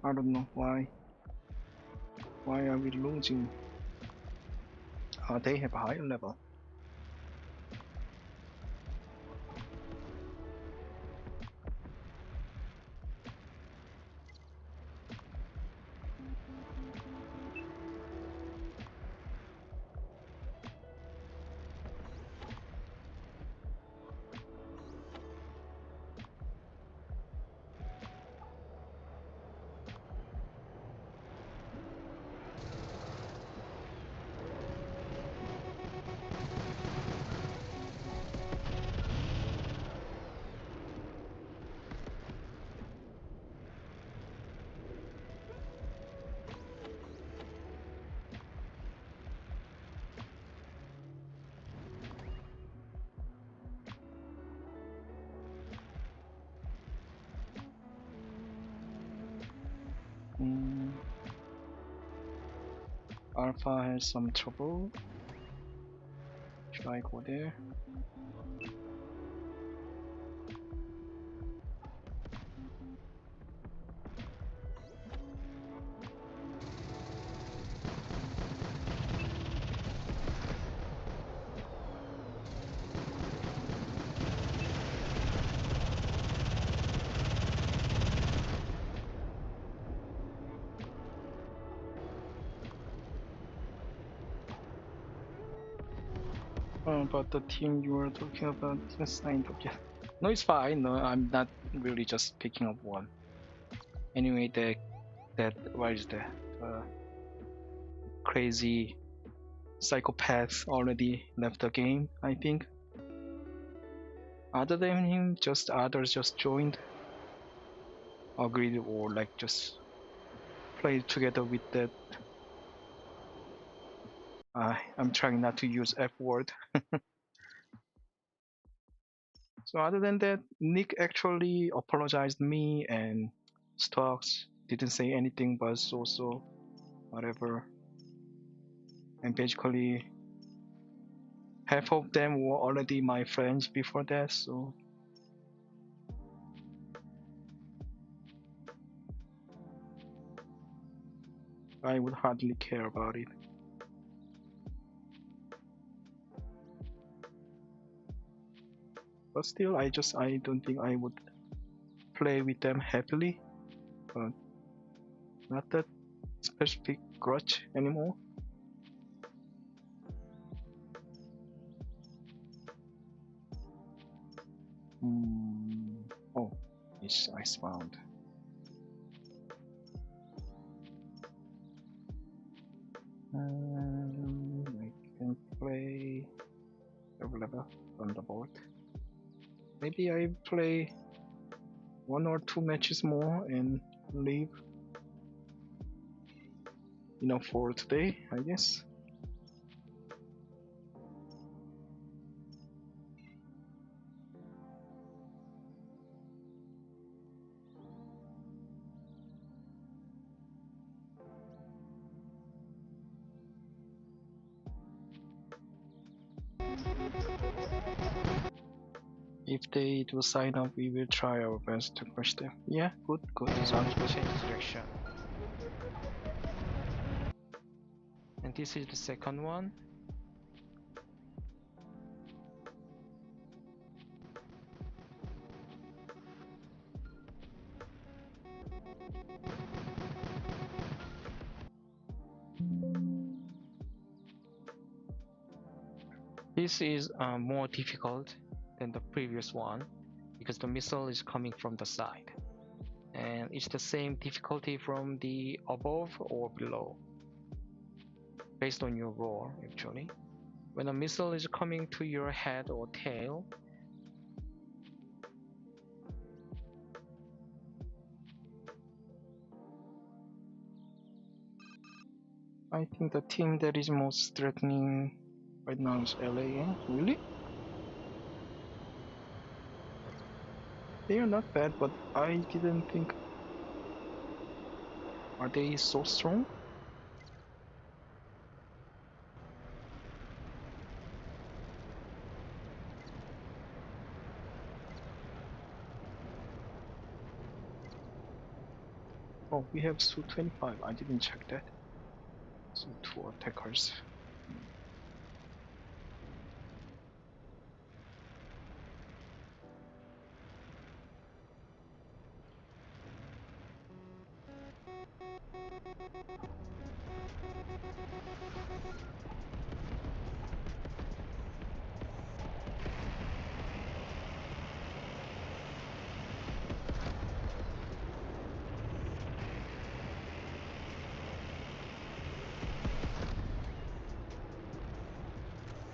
I don't know why. Why are we losing? They have a higher level. Alpha has some trouble. Should I go there? But the team you were talking about is signed up yet. No, it's fine. No, I'm not really just picking up one. Anyway, that what is that? Crazy psychopaths already left the game, I think. Other than him, just others just joined, agreed, or like just played together with that. I'm trying not to use F word. So other than that, Nick actually apologized me, and Stokes didn't say anything but so whatever. And basically half of them were already my friends before that, so I would hardly care about it. But still, I don't think I would play with them happily. But not that specific grudge anymore. Oh, it's Icebound. I can play available Thunderbolt. Maybe I play one or two matches more and leave. For today, I guess. If they do sign up, we will try our best to push them. Yeah, good. Sounds good. Change direction. And this is the second one. This is more difficult than the previous one because the missile is coming from the side, and it's the same difficulty from the above or below based on your roll. Actually, when a missile is coming to your head or tail, I think the team that is most threatening right now is LA. Really? They are not bad, but I didn't think. Are they so strong? Oh, we have Su-25. I didn't check that. So two attackers.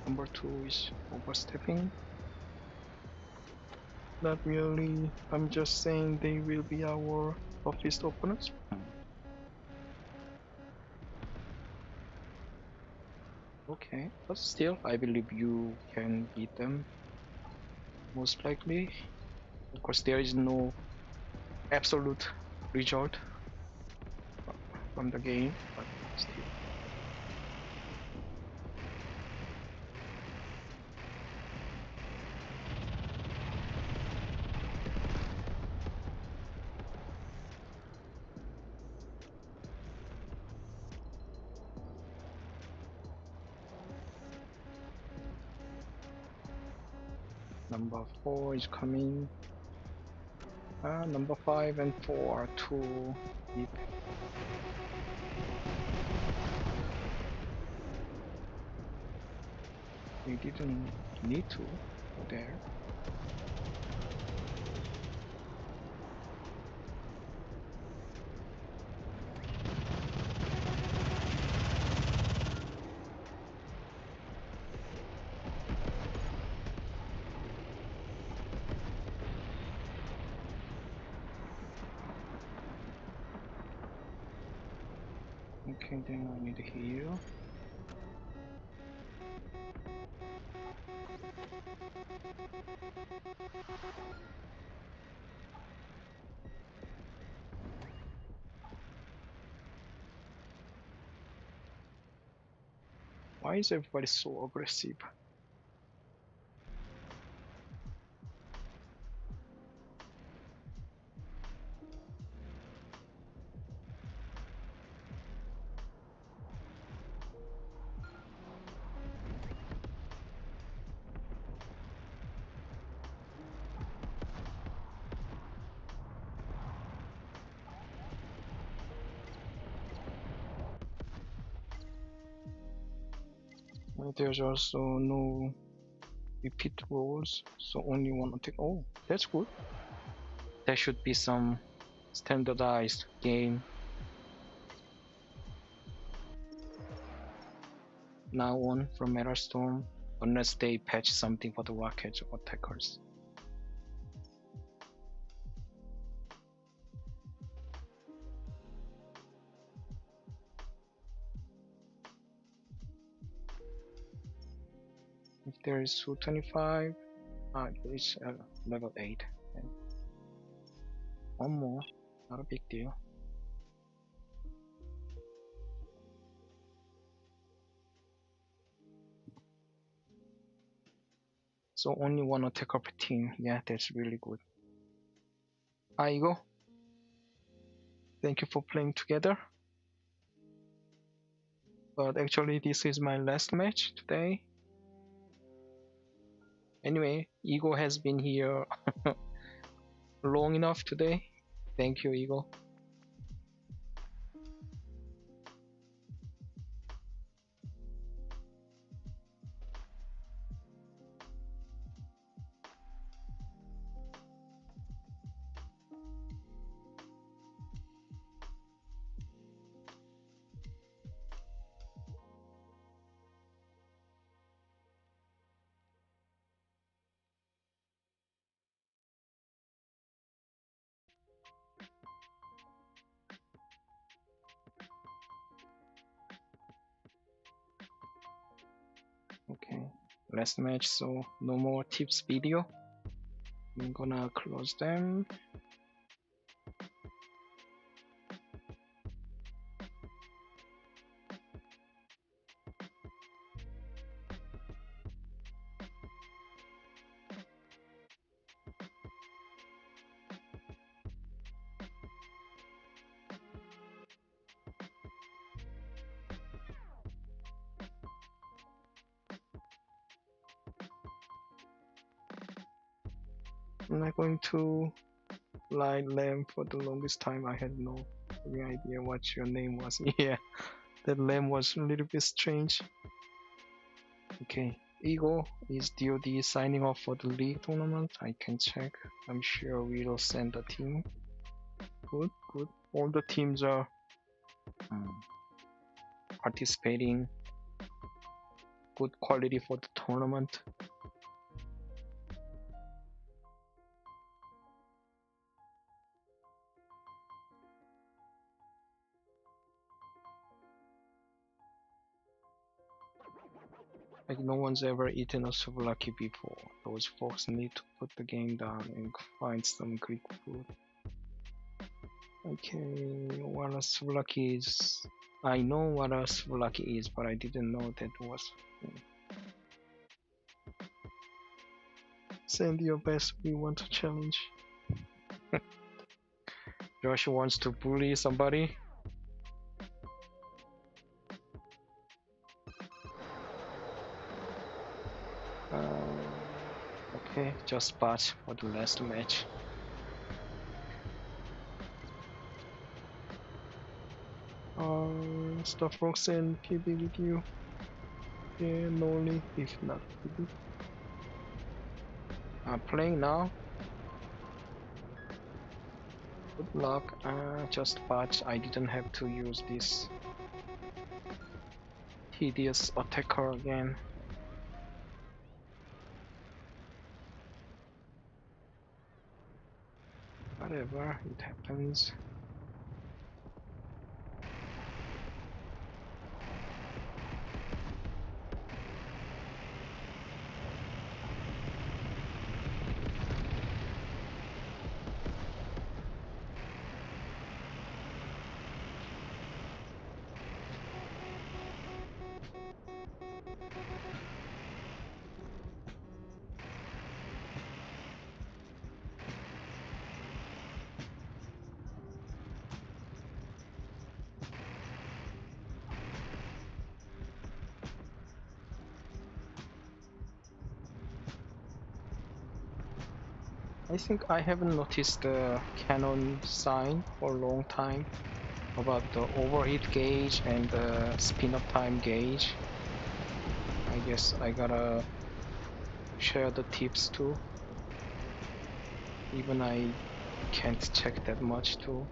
Number 2 is overstepping. Not really. I'm just saying they will be our toughest opponents. Okay, but still, I believe you can beat them. Most likely. Of course, there is no absolute result from the game, but still. Number 4 is coming. Number 5 and 4 are too deep. We didn't need to go there. Okay, then I need to heal. Why is everybody so aggressive? There's also no repeat rolls, so only one attack. Oh, that's good. There should be some standardized game now on from Metalstorm, unless they patch something for the rockets or attackers. If there is 225, it's level 8. And one more, not a big deal. So only one attacker per team. Yeah, that's really good. Hi, Igo. Thank you for playing together. But actually, this is my last match today. Anyway, Ego has been here long enough today. Thank you, Ego. Okay, last match, so no more tips video. I'm gonna close them. I'm not going to lie Lamb for the longest time. I had no idea what your name was. Yeah, that Lamb was a little bit strange. Okay, Ego, is DOD signing off for the league tournament? I can check. I'm sure we'll send a team. Good, good. All the teams are participating. Good quality for the tournament. Like no one's ever eaten a souvlaki before. Those folks need to put the game down and find some Greek food. Okay, what a souvlaki is. I know what a souvlaki is, but I didn't know that was. Send your best. We want to challenge. Josh wants to bully somebody. Okay, just pass for the last match. Stuff rocks and PB with you. Yeah, lonely if not PB. Playing now. Good luck. Just patch. I didn't have to use this hideous attacker again. Whatever, it happens. I think I haven't noticed the Canon sign for a long time about the overheat gauge and the spin up time gauge. I guess I gotta share the tips too. Even I can't check that much too.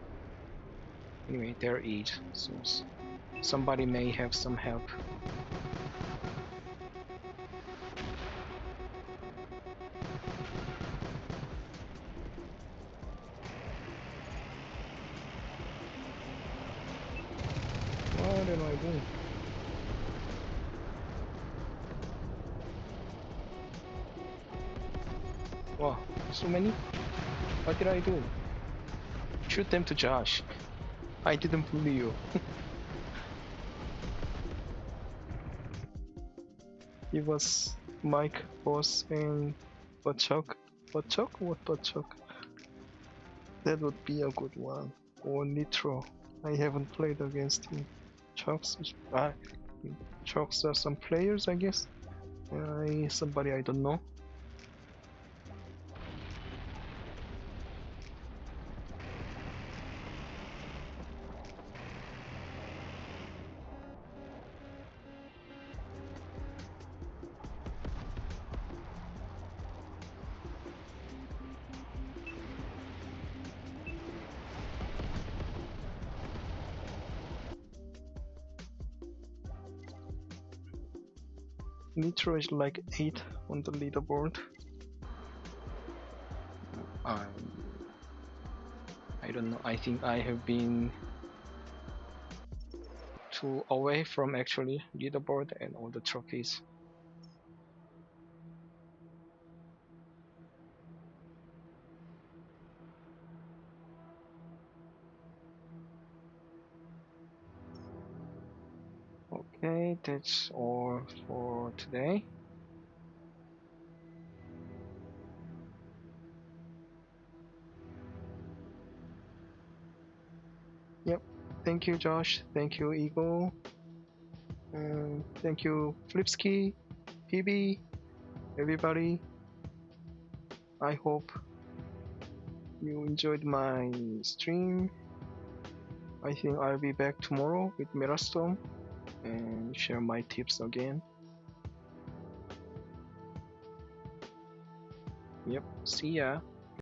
Anyway, there is, so somebody may have some help. What am I doing? Wow, so many? What did I do? Shoot them to Josh. I didn't bully you. It was Mike, Boss, and Butchuck. Butchuck? What Butchuck? That would be a good one. Or Nitro. I haven't played against him. Chucks, ah, Chucks are some players, I guess. Somebody I don't know. Nitro is like 8 on the leaderboard. I don't know. I think I have been too away from actually leaderboard and all the trophies. Okay, that's all for today. Yep. Thank you, Josh. Thank you, Eagle. Thank you, Flipski, PB, everybody. I hope you enjoyed my stream. I think I'll be back tomorrow with Metalstorm and share my tips again. Yep. See ya.